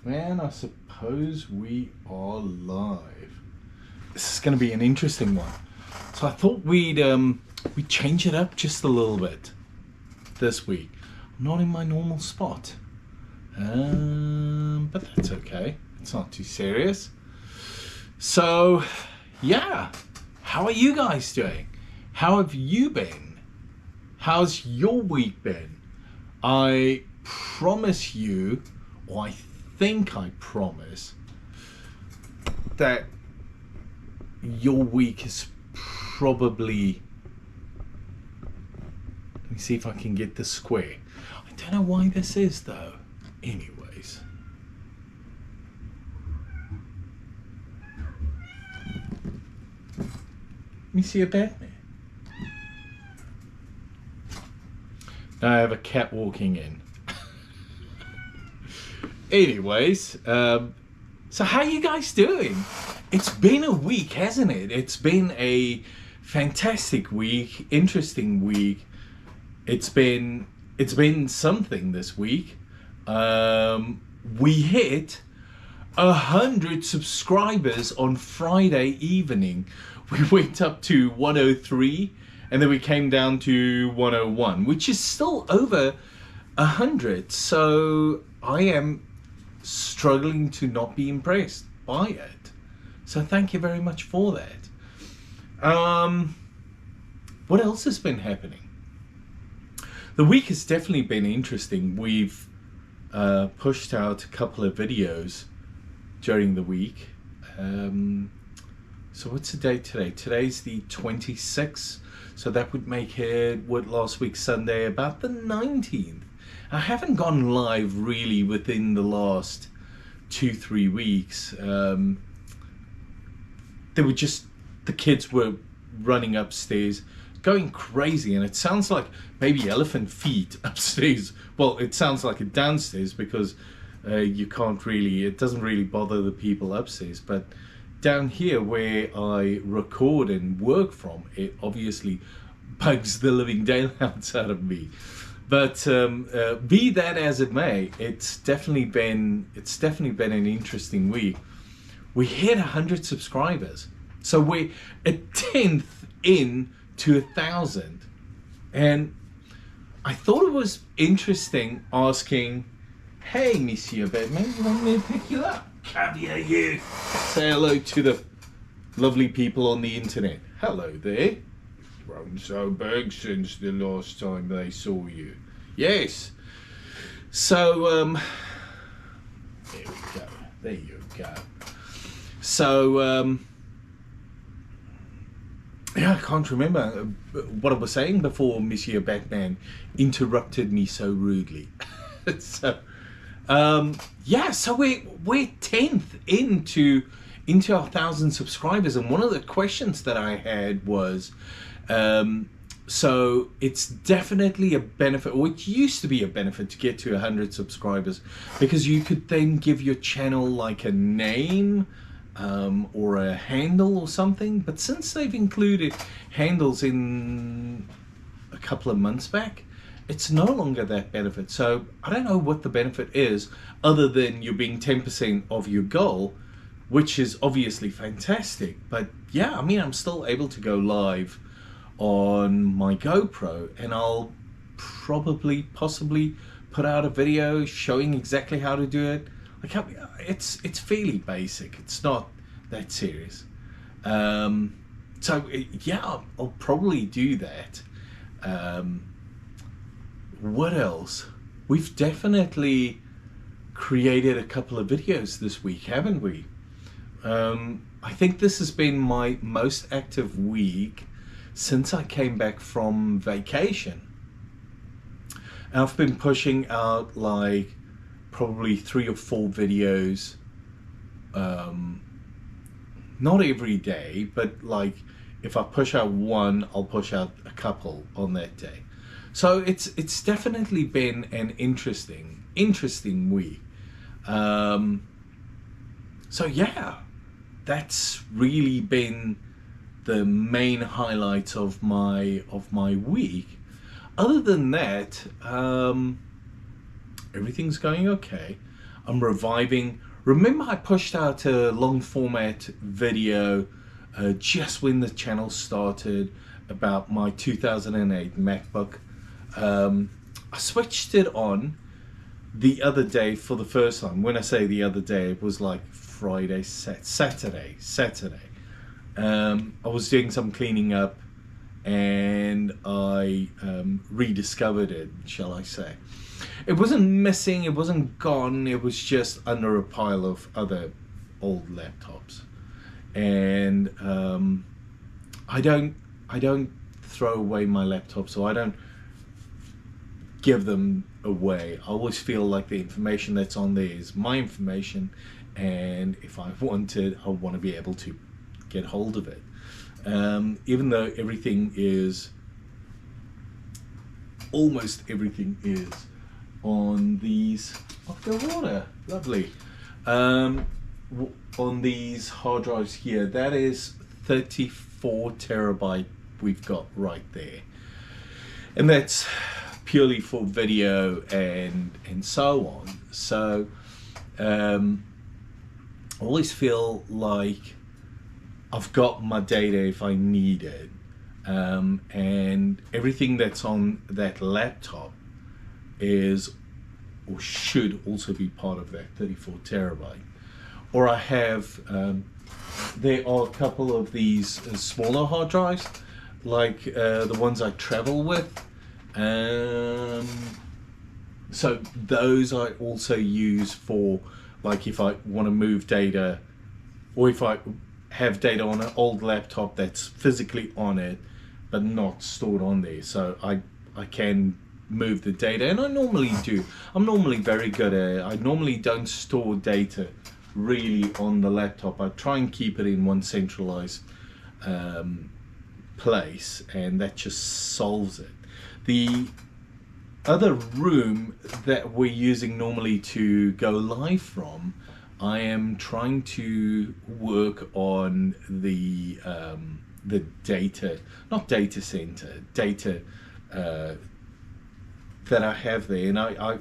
Man, I suppose we are live. This is going to be an interesting one. So I thought we'd change it up just a little bit this week. I'm not in my normal spot, but that's okay. It's not too serious. So, yeah, how are you guys doing? How have you been? How's your week been? I promise you, or I think I promise, that your week is probably, let me see if I can get this square. I don't know why this is though. Anyways. Let me see a Batman. Now I have a cat walking in. Anyways, so how you guys doing? It's been a week, hasn't it? It's been a fantastic week, interesting week. It's been something this week. We hit 100 subscribers on Friday evening. We went up to 103 and then we came down to 101, which is still over 100. So I am struggling to not be impressed by it. So thank you very much for that. What else has been happening? The week has definitely been interesting. We've pushed out a couple of videos during the week. So what's the date today? Today's the 26th. So that would make it, what, last week Sunday, about the 19th. I haven't gone live really within the last 2-3 weeks. They were just, the kids were running upstairs, going crazy, and it sounds like baby elephant feet upstairs. Well, it sounds like it downstairs because you can't really, it doesn't really bother the people upstairs, but down here where I record and work from, it obviously bugs the living daylights out of me. But be that as it may, it's definitely been an interesting week. We hit 100 subscribers, so we're a 10th in to 1,000, and I thought it was interesting asking, "Hey, Monsieur Batman, you want me to pick you up? Come here, you." Say hello to the lovely people on the internet. Hello there. Grown so big since the last time they saw you. Yes. So, there we go. There you go. So, yeah, I can't remember what I was saying before Monsieur Batman interrupted me so rudely. So, yeah, so we're 10th into our 1,000 subscribers, and one of the questions that I had was, so it's definitely a benefit, or it used to be a benefit, to get to 100 subscribers, because you could then give your channel like a name or a handle or something. But since they've included handles in a couple of months back, it's no longer that benefit. So I don't know what the benefit is, other than you being 10% of your goal, which is obviously fantastic. But yeah, I mean, I'm still able to go live on my GoPro, and I'll possibly put out a video showing exactly how to do it. Like, it's fairly basic. It's not that serious. So yeah, I'll probably do that. What else? We've definitely created a couple of videos this week, haven't we? I think this has been my most active week since I came back from vacation. And I've been pushing out like probably 3 or 4 videos, not every day, but like if I push out one, I'll push out a couple on that day. So it's definitely been an interesting week. So yeah, that's really been the main highlight of my week. Other than that, everything's going okay. I'm reviving. Remember I pushed out a long format video just when the channel started about my 2008 MacBook. I switched it on the other day for the first time. When I say the other day, it was like Friday, Saturday. I was doing some cleaning up and I rediscovered it, shall I say. It wasn't missing, it wasn't gone, it was just under a pile of other old laptops. And I don't throw away my laptops, so I don't give them away. I always feel like the information that's on there is my information, and if I want it, I want to be able to get hold of it. Even though almost everything is on these, the water, lovely. On these hard drives here, that is 34 terabyte we've got right there, and that's purely for video and so on. So I always feel like I've got my data if I need it, and everything that's on that laptop is or should also be part of that 34 terabyte. Or I have there are a couple of these smaller hard drives, like the ones I travel with. So those I also use for, like, if I want to move data, or if I have data on an old laptop that's physically on it but not stored on there, so I can move the data, and I normally do. I'm normally very good at it. I normally don't store data really on the laptop. I try and keep it in one centralized place, and that just solves it. The other room that we're using normally to go live from, I am trying to work on the data, not data center, data that I have there, and I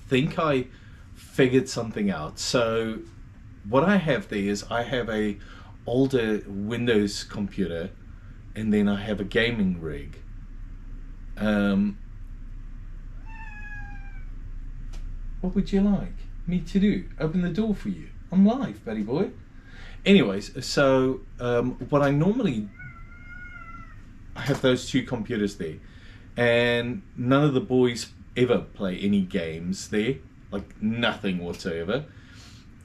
think I figured something out. So what I have there is I have a older Windows computer, and then I have a gaming rig. What would you like me to do? Open the door for you? I'm live, buddy boy. Anyways, so what I normally, I have those two computers there, and none of the boys ever play any games there, like nothing whatsoever.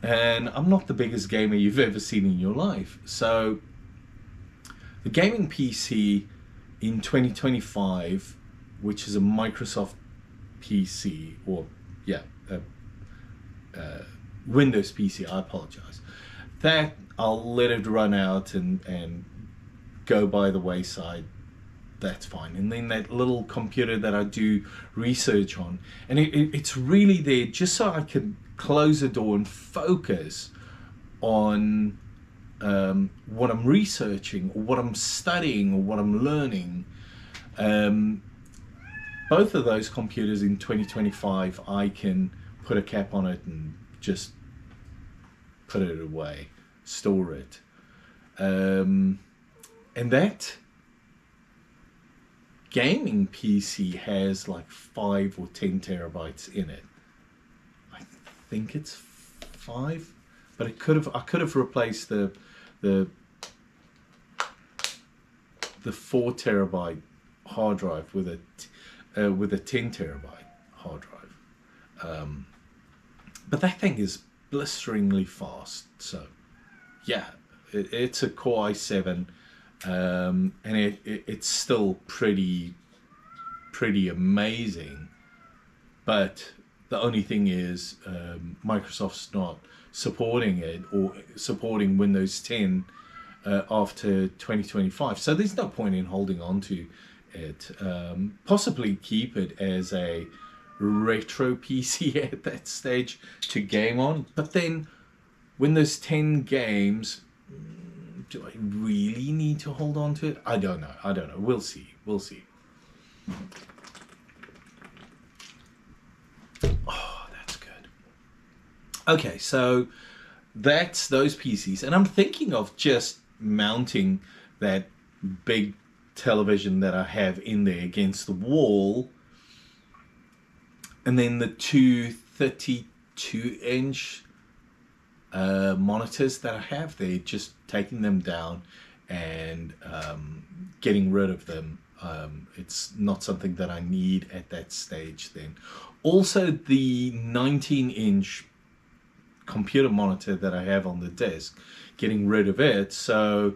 And I'm not the biggest gamer you've ever seen in your life. So the gaming PC in 2025, which is a Microsoft PC, or Windows PC, I apologize, that I'll let it run out and go by the wayside. That's fine. And then that little computer that I do research on, and it's really there just so I can close the door and focus on what I'm researching, or what I'm studying, or what I'm learning. Both of those computers in 2025, I can put a cap on it and just put it away, store it. And that gaming PC has like 5 or 10 terabytes in it. I think it's 5, but I could have replaced the 4 terabyte hard drive with a 10 terabyte hard drive. But that thing is blisteringly fast. So yeah, it's a Core i7, and it's still pretty amazing. But the only thing is, Microsoft's not supporting it, or supporting Windows 10 after 2025. So there's no point in holding on to it. Possibly keep it as a retro PC at that stage to game on. But then Windows 10 games, do I really need to hold on to it? I don't know. We'll see. Oh, that's good. Okay, so that's those PCs, and I'm thinking of just mounting that big television that I have in there against the wall, and then the two 32-inch monitors that I have there, just taking them down and getting rid of them. It's not something that I need at that stage then. Also, the 19-inch computer monitor that I have on the desk, getting rid of it, so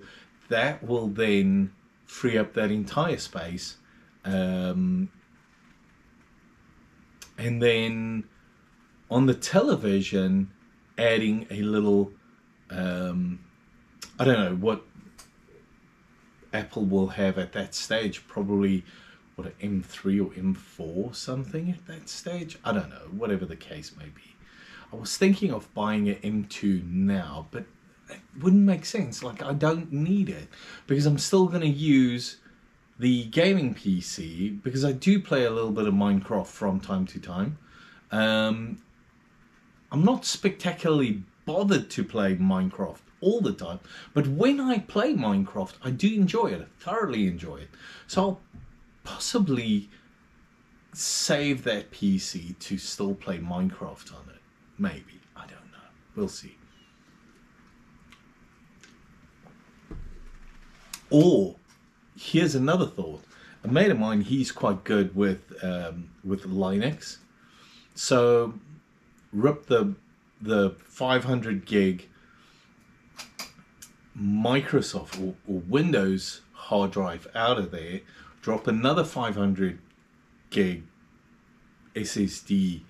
that will then free up that entire space. And then on the television, adding a little, I don't know what Apple will have at that stage, probably what, an M3 or M4 something at that stage, I don't know, whatever the case may be. I was thinking of buying an M2 now, but it wouldn't make sense. Like, I don't need it because I'm still going to use the gaming PC, because I do play a little bit of Minecraft from time to time. I'm not spectacularly bothered to play Minecraft all the time, but when I play Minecraft, I do enjoy it. I thoroughly enjoy it. So I'll possibly save that PC to still play Minecraft on it. Maybe. I don't know. We'll see. Or, here's another thought. A mate of mine, he's quite good with Linux. So, rip the 500 gig Microsoft or Windows hard drive out of there, drop another 500 gig SSD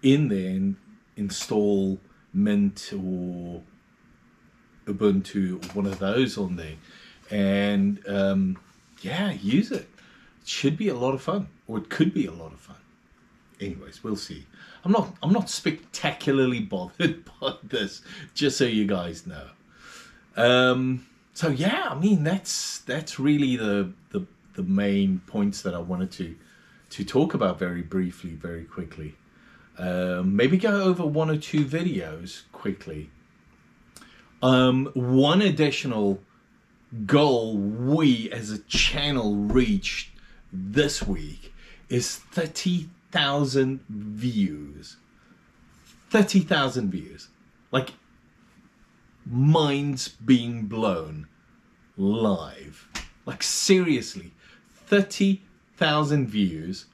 in there, and install Mint or Ubuntu or one of those on there, and yeah, use it. It should be a lot of fun, or it could be a lot of fun. Anyways, we'll see. I'm not spectacularly bothered by this, just so you guys know. So yeah, I mean, that's really the main points that I wanted to talk about very briefly, very quickly. Maybe go over one or two videos quickly. One additional goal we as a channel reached this week is 30,000 views. 30,000 views. Like, minds being blown live. Like, seriously, 30,000 views,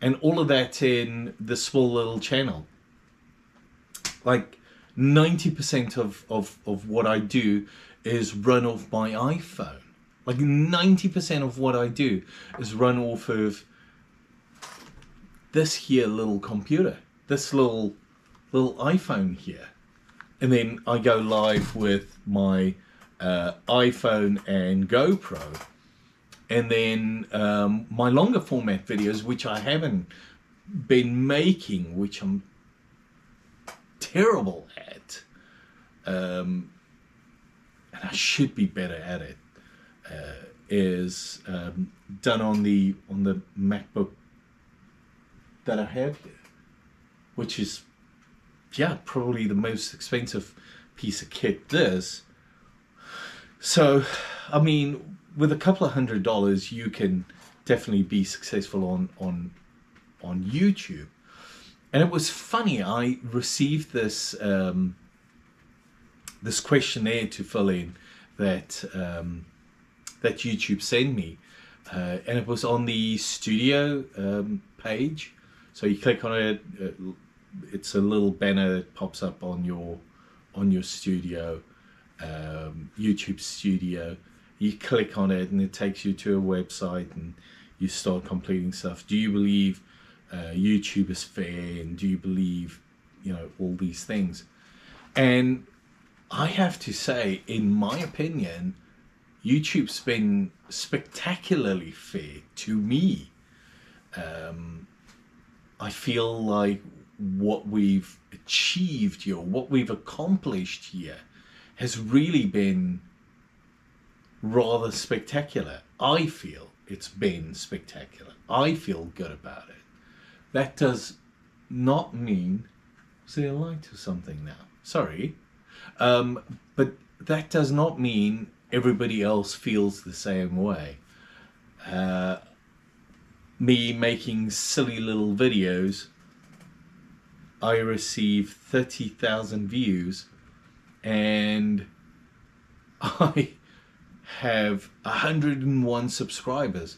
and all of that in the small little channel. Like, 90% of what I do is run off my iPhone. Like, 90% of what I do is run off of this here little computer, this little iPhone here. And then I go live with my iPhone and GoPro. And then my longer format videos, which I haven't been making, which I'm terrible at, and I should be better at it, is done on the MacBook that I have here, which is, yeah, probably the most expensive piece of kit. This. So, I mean, with a couple of $100, you can definitely be successful on YouTube. And it was funny. I received this this questionnaire to fill in that that YouTube sent me, and it was on the studio page. So you click on it. It's a little banner that pops up on your studio, YouTube studio. You click on it and it takes you to a website and you start completing stuff. Do you believe YouTube is fair, and do you believe, you know, all these things? And I have to say, in my opinion, YouTube's been spectacularly fair to me. I feel like what we've achieved here, what we've accomplished here, has really been rather spectacular. I feel it's been spectacular. I feel good about it. That does not mean Was there a light or something now? Sorry. But that does not mean everybody else feels the same way. Me making silly little videos, I receive 30,000 views and I have 101 subscribers,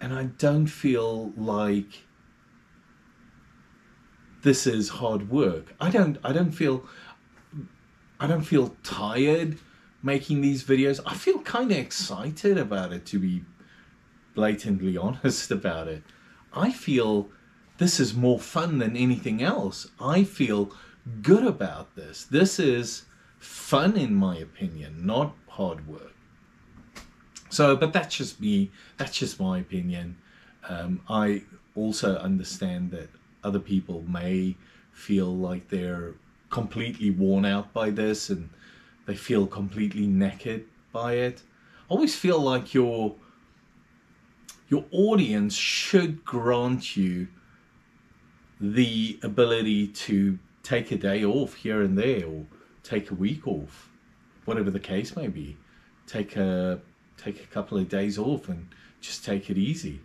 and I don't feel like this is hard work. I don't feel tired making these videos. I feel kind of excited about it, to be blatantly honest about it. I feel this is more fun than anything else. I feel good about this. This is fun, in my opinion, not hard work. So, but that's just me. That's just my opinion. I also understand that other people may feel like they're completely worn out by this and they feel completely naked by it. I always feel like your audience should grant you the ability to take a day off here and there, or take a week off, whatever the case may be. Take a couple of days off and just take it easy.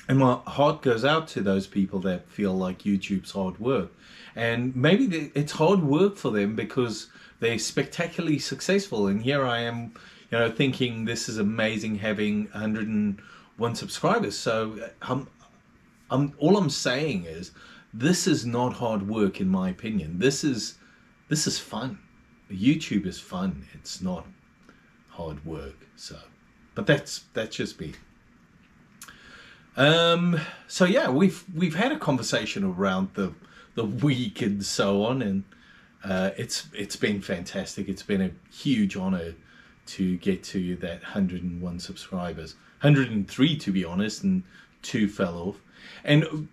And my heart goes out to those people that feel like YouTube's hard work. And maybe it's hard work for them because they're spectacularly successful. And here I am, thinking this is amazing having 101 subscribers. So all I'm saying is this is not hard work, in my opinion. This is fun. YouTube is fun. It's not hard work. So, but that's just me. So yeah, we've had a conversation around the week and so on, and it's been fantastic. It's been a huge honor to get to that 101 subscribers, 103 to be honest, and 2 fell off. And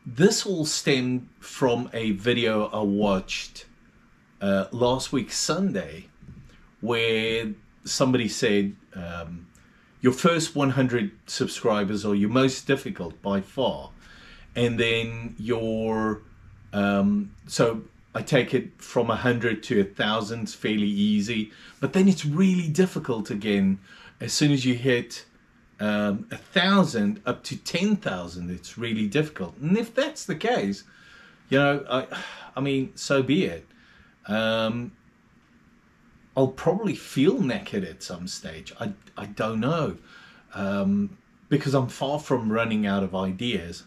this all stemmed from a video I watched last week Sunday, where somebody said, your first 100 subscribers are your most difficult by far, and then so I take it from 100 to 1,000 is fairly easy, but then it's really difficult again as soon as you hit 1,000 up to 10,000. It's really difficult. And if that's the case, I mean, so be it. I'll probably feel naked at some stage. I don't know, because I'm far from running out of ideas.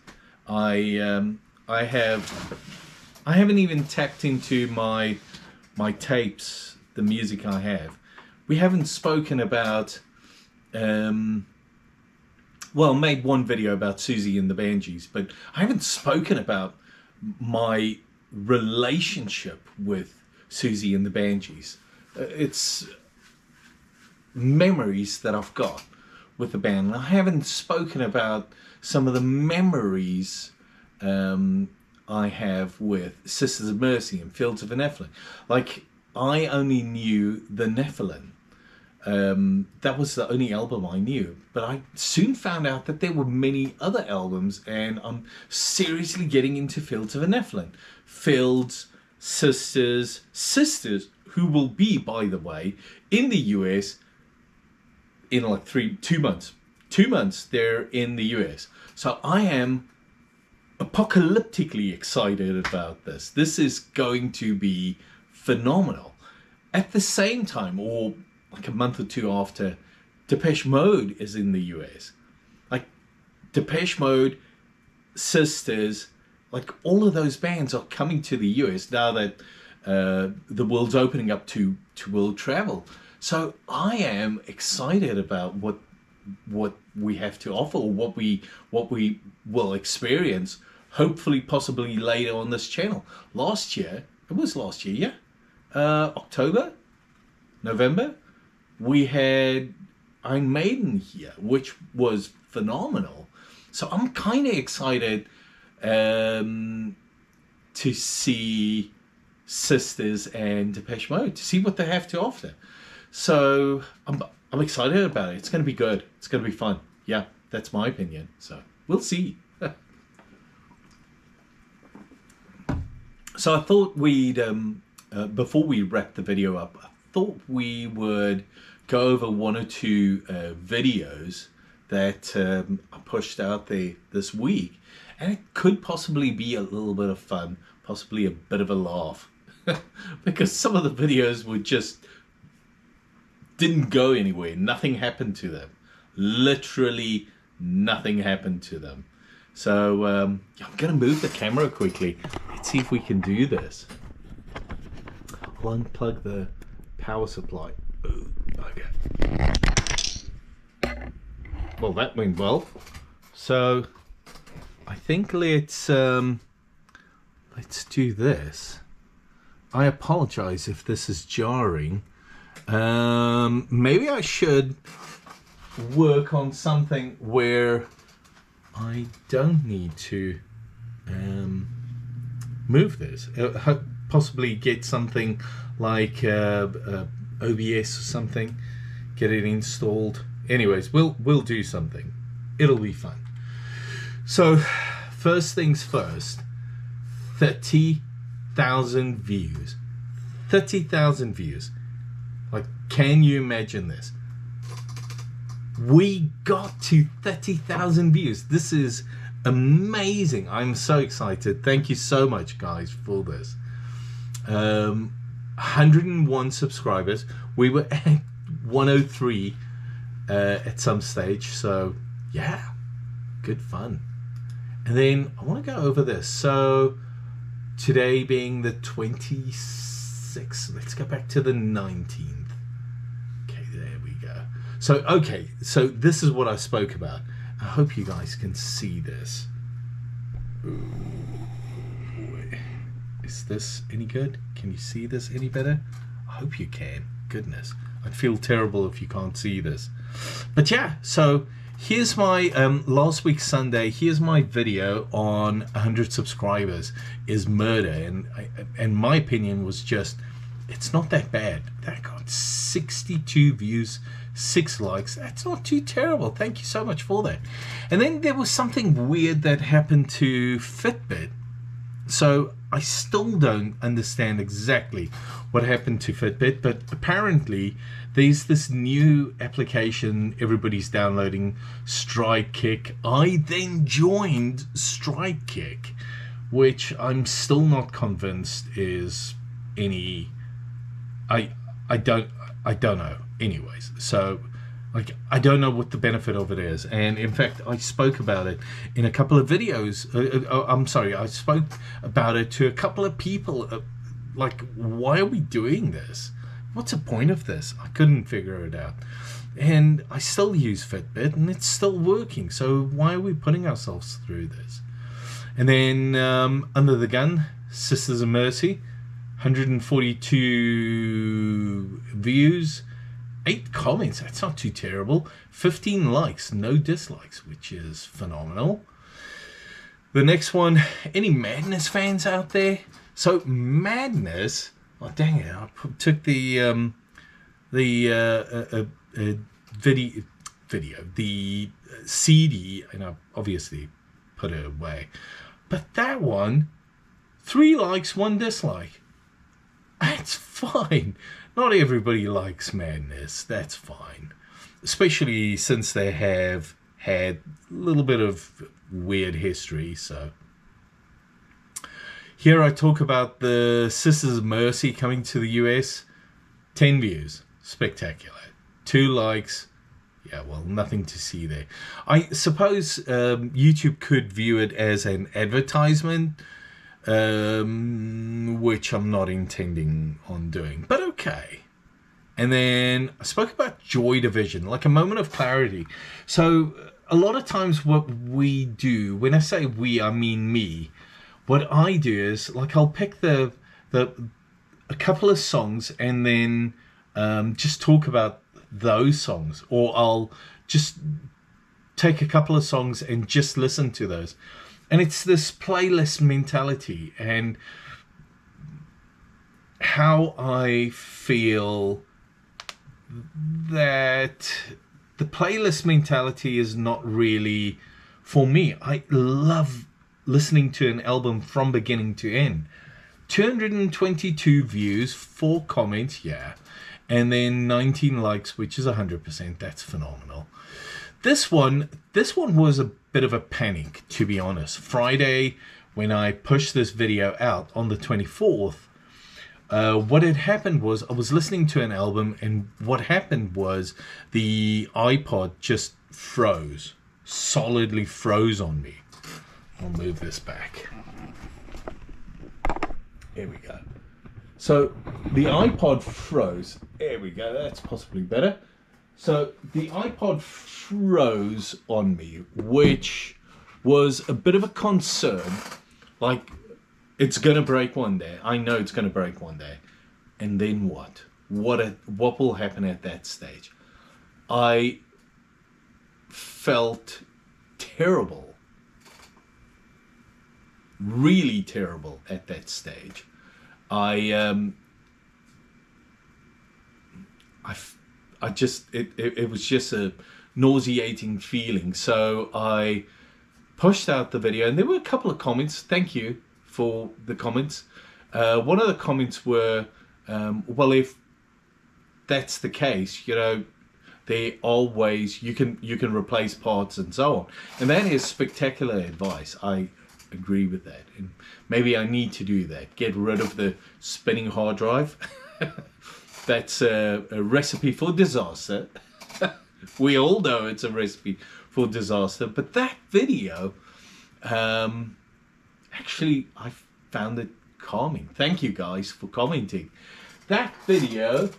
I haven't even tapped into my tapes, the music I have. We haven't spoken about, made one video about Siouxsie and the Banshees, but I haven't spoken about my relationship with Siouxsie and the Banshees. It's memories that I've got with the band. I haven't spoken about some of the memories I have with Sisters of Mercy and Fields of the Nephilim. Like, I only knew the Nephilim. That was the only album I knew. But I soon found out that there were many other albums, and I'm seriously getting into Fields of the Nephilim. Fields, Sisters, who will be, by the way, in the US in like 2 months. 2 months they're in the US. So I am apocalyptically excited about this. This is going to be phenomenal. At the same time, or like a month or 2 after, Depeche Mode is in the US. Like, Depeche Mode, Sisters, like all of those bands are coming to the US now that the world's opening up to world travel. So I am excited about what we have to offer, or what we will experience, hopefully possibly later on this channel. Last year, October, November, we had Iron Maiden here, which was phenomenal. So I'm kind of excited to see Sisters and Depeche Mode, to see what they have to offer. So I'm excited about it. It's going to be good. It's going to be fun. Yeah. That's my opinion. So we'll see. So I thought we'd, before we wrap the video up, I thought we would go over one or two videos that I pushed out there this week. And it could possibly be a little bit of fun, possibly a bit of a laugh. Because some of the videos were just, didn't go anywhere. Nothing happened to them. Literally nothing happened to them. So I'm going to move the camera quickly. Let's see if we can do this. I'll unplug the power supply. Ooh, okay. Well, that went well. So I think let's do this. I apologize if this is jarring. Maybe I should work on something where I don't need to move this. Possibly get something like OBS or something. Get it installed. Anyways, we'll do something. It'll be fun. So, first things first. 30,000 views. 30,000 views. Like, can you imagine this? We got to 30,000 views. This is amazing. I'm so excited. Thank you so much, guys, for this. 101 subscribers. We were at 103 at some stage. So, yeah, good fun. And then I want to go over this. So, today being the 26th. Let's go back to the 19th. So, okay, so this is what I spoke about. I hope you guys can see this. Ooh. Is this any good? Can you see this any better? I hope you can. Goodness, I'd feel terrible if you can't see this. But yeah, so here's my, last week Sunday, here's my video on 100 subscribers is murder. And my opinion was just, it's not that bad. That got 62 views, 6 likes. That's not too terrible. Thank you so much for that. And then there was something weird that happened to Fitbit. So I still don't understand exactly what happened to Fitbit, but apparently there's this new application everybody's downloading, Stride Kick. I then joined Stride Kick, which I'm still not convinced is any... I don't know. Anyways, so like I don't know what the benefit of it is, and in fact I spoke about it in a couple of videos. I'm sorry, I spoke about it to a couple of people. Like, why are we doing this? What's the point of this? I couldn't figure it out, and I still use Fitbit, and it's still working. So why are we putting ourselves through this? And then Under the Gun, Sisters of Mercy. 142 views, 8 comments, that's not too terrible, 15 likes, no dislikes, which is phenomenal. The next one, any Madness fans out there? So Madness, oh dang it, I took the CD, and I obviously put it away. But that one, 3 likes, 1 dislike. That's fine. Not everybody likes Madness. That's fine. Especially since they have had a little bit of weird history. So here I talk about the Sisters of Mercy coming to the US. 10 views. Spectacular. 2 likes. Yeah, well, nothing to see there. I suppose YouTube could view it as an advertisement, which I'm not intending on doing, but okay. And then I spoke about Joy Division, like a moment of clarity. So a lot of times what we do, when I say we, I mean me, what I do is like I'll pick a couple of songs and then just talk about those songs, or I'll just take a couple of songs and just listen to those. And it's this playlist mentality, and how I feel that the playlist mentality is not really for me. I love listening to an album from beginning to end. 222 views, 4 comments, yeah, and then 19 likes, which is 100%. That's phenomenal. This one was a bit of a panic, to be honest. Friday, when I pushed this video out on the 24th, what had happened was I was listening to an album, and what happened was the iPod just froze, solidly froze on me. I'll move this back. Here we go. So the iPod froze. There we go. That's possibly better. So the iPod froze on me, which was a bit of a concern. Like, it's going to break one day. I know it's going to break one day. And then what? What will happen at that stage? I felt terrible. Really terrible at that stage. It was just a nauseating feeling. So I pushed out the video, and there were a couple of comments. Thank you for the comments. One of the comments were, well, if that's the case, you know, there are ways you can replace parts and so on. And that is spectacular advice. I agree with that, and maybe I need to do that. Get rid of the spinning hard drive. That's a recipe for disaster. We all know it's a recipe for disaster. But that video, actually, I found it calming. Thank you guys for commenting. That video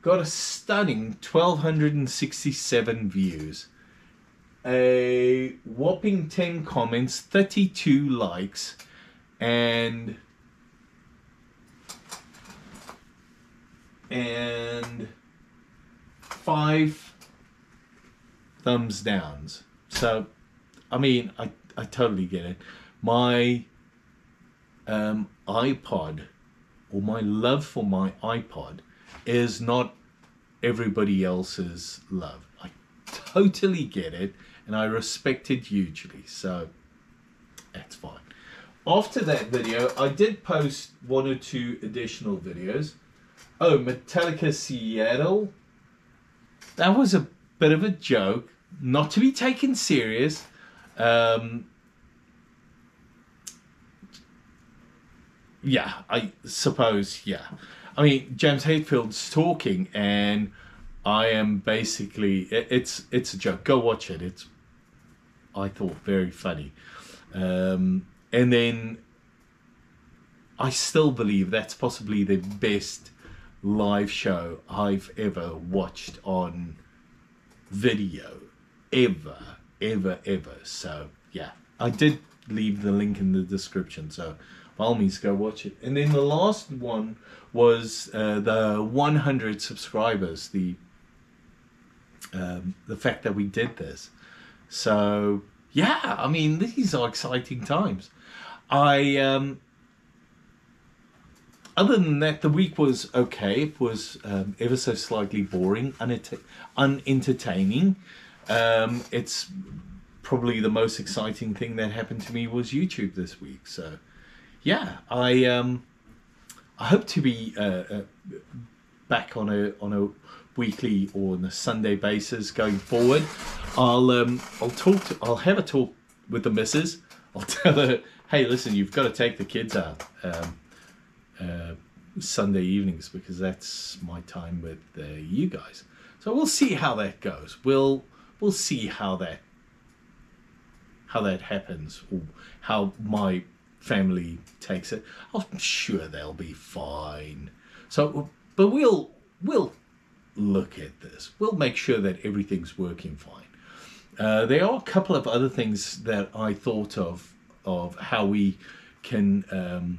got a stunning 1,267 views. A whopping 10 comments, 32 likes, and 5 thumbs downs. So, I mean, I totally get it. My iPod, or my love for my iPod, is not everybody else's love. I totally get it, and I respect it hugely, so that's fine. After that video, I did post 1 or 2 additional videos. Oh, Metallica Seattle. That was a bit of a joke, not to be taken serious. Yeah, I suppose, yeah. I mean, James Hetfield's talking, and I am basically, it's a joke. Go watch it. It's, I thought, very funny. And then I still believe that's possibly the best live show I've ever watched on video. Ever. So, yeah. I did leave the link in the description, so by all means go watch it. And then the last one was the 100 subscribers, the fact that we did this. So yeah, I mean, these are exciting times. Other than that, the week was okay. It was ever so slightly boring, unentertaining. It's probably the most exciting thing that happened to me was YouTube this week. So yeah, I hope to be back on a weekly or on a Sunday basis going forward. I'll have a talk with the missus. I'll tell her, hey, listen, you've got to take the kids out Sunday evenings, because that's my time with you guys. So we'll see how that goes. We'll see how that happens, or how my family takes it. I'm sure they'll be fine. So, but we'll look at this. We'll make sure that everything's working fine. There are a couple of other things that I thought of how we can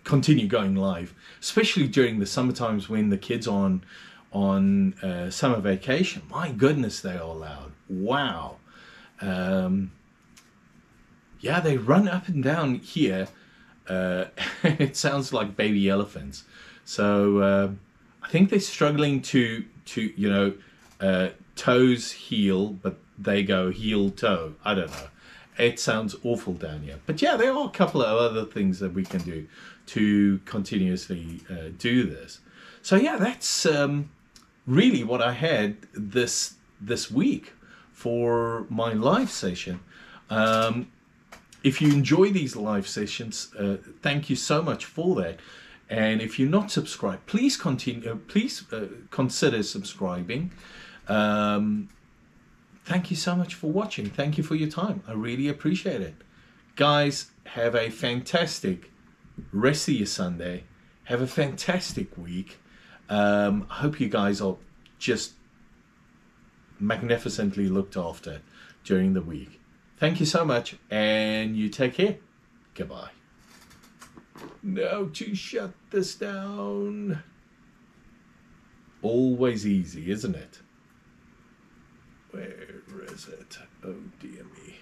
continue going live, especially during the summer times when the kids are on summer vacation. My goodness, they are loud. Wow. Yeah, they run up and down here. It sounds like baby elephants. So I think they're struggling to toes heel, but they go heel toe. I don't know. It sounds awful down here. But yeah, there are a couple of other things that we can do to continuously do this. So yeah, that's really what I had this week for my live session. If you enjoy these live sessions, thank you so much for that. And if you're not subscribed, please consider subscribing. Thank you so much for watching. Thank you for your time. I really appreciate it. Guys, have a fantastic rest of your Sunday. Have a fantastic week. I hope you guys are just magnificently looked after during the week. Thank you so much, and you take care. Goodbye. Now to shut this down. Always easy, isn't it? Where is it? Oh dear me.